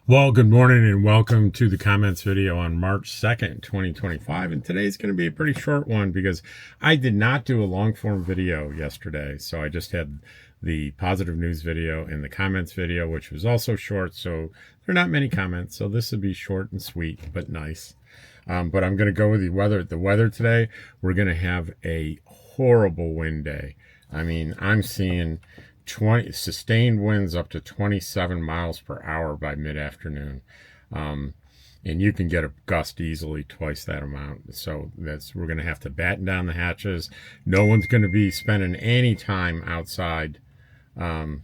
Well, good morning and welcome to the comments video on March 2nd, 2025. And today's going to be a pretty short one because I did not do a long form video yesterday. So I just had the positive news video and the comments video, which was also short. So there are not many comments. So this will be short and sweet, but nice. But I'm going to go with the weather. The weather today, we're going to have a horrible wind day. I mean, I'm seeing 20 sustained winds up to 27 miles per hour by mid-afternoon, and you can get a gust easily twice that amount. So we're going to have to batten down the hatches. No one's going to be spending any time outside, and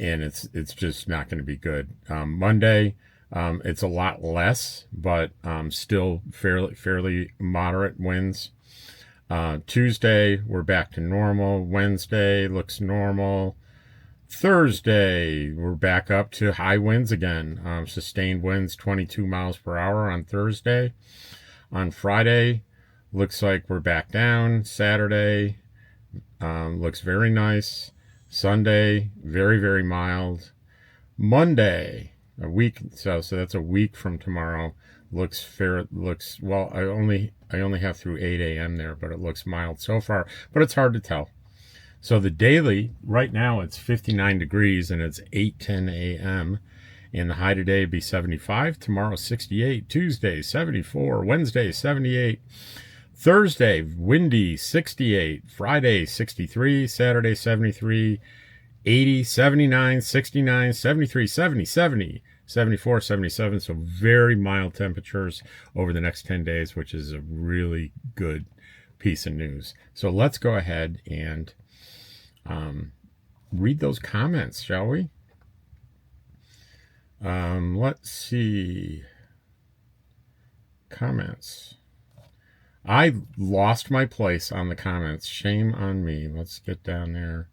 it's just not going to be good. Monday, it's a lot less, but still fairly moderate winds. Tuesday, we're back to normal. Wednesday looks normal. Thursday, we're back up to high winds again. Sustained winds, 22 miles per hour on Thursday. On Friday, looks like we're back down. Saturday, looks very nice. Sunday, very, very mild. Monday, a week, so that's a week from tomorrow. Looks fair. Looks well. I only have through 8 a.m. there, but it looks mild so far. But it's hard to tell. So the daily right now it's 59 degrees and it's 8:10 a.m. and the high today would be 75. Tomorrow 68. Tuesday 74. Wednesday 78. Thursday windy 68. Friday 63. Saturday 73. 80, 79, 69, 73, 70, 70, 74, 77. So very mild temperatures over the next 10 days, which is a really good piece of news. So let's go ahead and read those comments, shall we? Let's see. Comments. I lost my place on the comments. Shame on me. Let's get down there.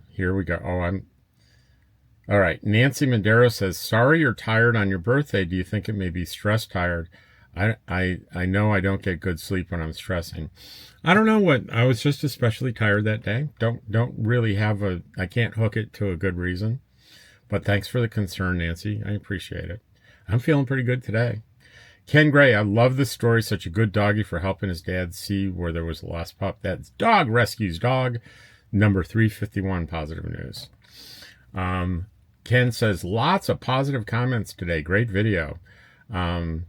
Here we go. All right. Nancy Madero says, sorry you're tired on your birthday. Do you think it may be stress tired? I know I don't get good sleep when I'm stressing. I don't know what, I was just especially tired that day. Don't really have I can't hook it to a good reason, but thanks for the concern, Nancy. I appreciate it. I'm feeling pretty good today. Ken Gray, I love this story. Such a good doggy for helping his dad see where there was a lost pup. That's dog rescues dog. Number 351, positive news. Ken says, lots of positive comments today. Great video. And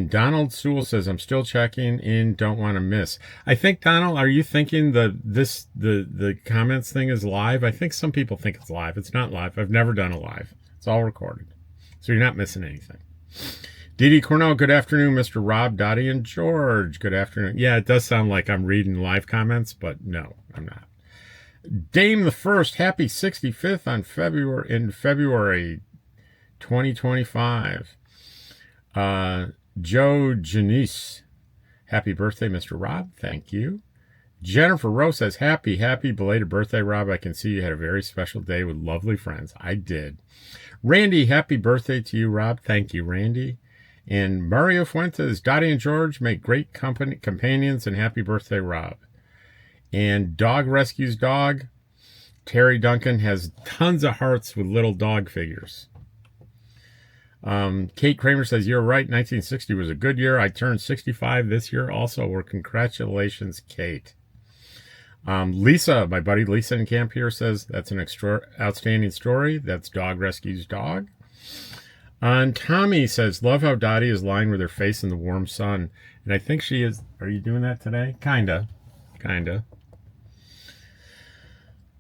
Donald Sewell says, I'm still checking in. Don't want to miss. I think, Donald, are you thinking the comments thing is live? I think some people think it's live. It's not live. I've never done a live. It's all recorded. So you're not missing anything. Dee Dee Cornell, good afternoon, Mr. Rob, Dottie, and George. Good afternoon. Yeah, it does sound like I'm reading live comments, but no, I'm not. Dame the First, happy 65th in February 2025. Joe Janice, happy birthday, Mr. Rob. Thank you. Jennifer Rose says, happy belated birthday, Rob. I can see you had a very special day with lovely friends. I did. Randy, happy birthday to you, Rob. Thank you, Randy. And Mario Fuentes, Dottie and George make great companions, and happy birthday, Rob. And Dog Rescues Dog, Terry Duncan has tons of hearts with little dog figures. Kate Kramer says, you're right, 1960 was a good year. I turned 65 this year also. Well, congratulations, Kate. Lisa, my buddy Lisa in camp here, says, that's an outstanding story. That's Dog Rescues Dog. And Tommy says, love how Dottie is lying with her face in the warm sun. And I think she is. Are you doing that today? Kinda.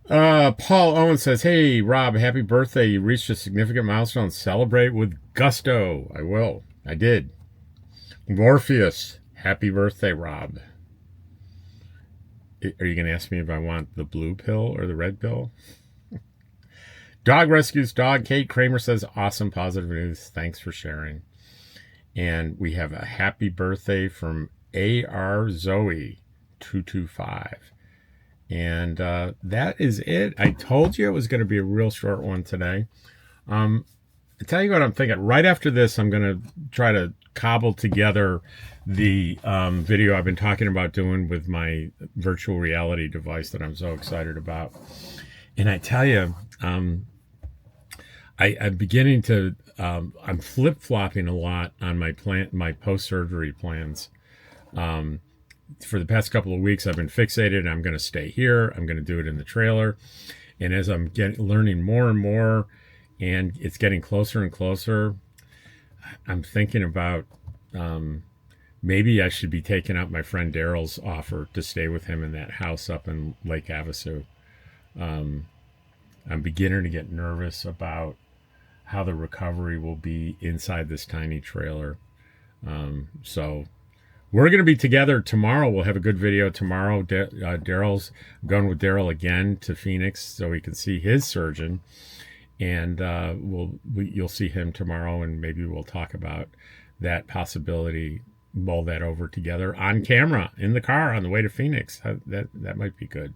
Paul Owen says, hey, Rob, happy birthday. You reached a significant milestone. Celebrate with gusto. I will. I did. Morpheus, happy birthday, Rob. Are you going to ask me if I want the blue pill or the red pill? Dog Rescues Dog. Kate Kramer says, awesome positive news. Thanks for sharing. And we have a happy birthday from AR Zoe 225. And that is it. I told you it was going to be a real short one today. I tell you what I'm thinking. Right after this, I'm going to try to cobble together the video I've been talking about doing with my virtual reality device that I'm so excited about. And I tell you, I'm beginning to, I'm flip flopping a lot on my post surgery plans. For the past couple of weeks, I've been fixated. I'm going to stay here. I'm going to do it in the trailer. And as I'm learning more and more, and it's getting closer and closer, I'm thinking about maybe I should be taking up my friend Daryl's offer to stay with him in that house up in Lake Havasu. I'm beginning to get nervous about how the recovery will be inside this tiny trailer. So we're going to be together tomorrow. We'll have a good video tomorrow. Daryl's going with Daryl again to Phoenix so he can see his surgeon. And you'll see him tomorrow, and maybe we'll talk about that possibility, mull that over together on camera in the car on the way to Phoenix. That might be good.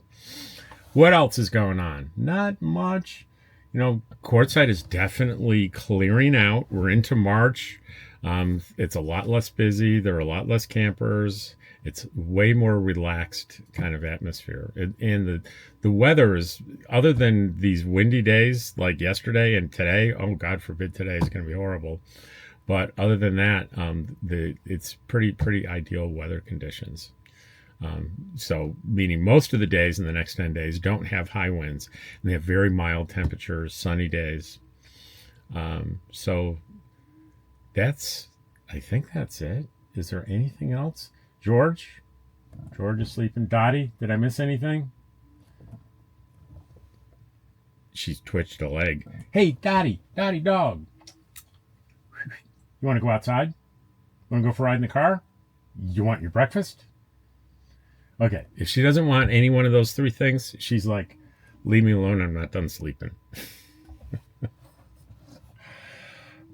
What else is going on? Not much. Quartzsite is definitely clearing out. We're into March. It's a lot less busy. There are a lot less campers. It's way more relaxed kind of atmosphere. And the weather is, other than these windy days like yesterday and today, oh, God forbid today is going to be horrible. But other than that, it's pretty ideal weather conditions. So meaning most of the days in the next 10 days don't have high winds, and they have very mild temperatures, sunny days. So I think that's it. Is there anything else? George is sleeping. Dottie, did I miss anything? She's twitched a leg. Hey, Dottie dog. You want to go outside? You want to go for a ride in the car? You want your breakfast? Okay, if she doesn't want any one of those three things, she's like, leave me alone, I'm not done sleeping.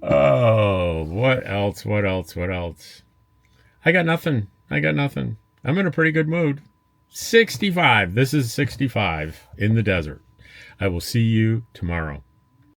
Oh, what else? I got nothing. I'm in a pretty good mood. 65. This is 65 in the desert. I will see you tomorrow.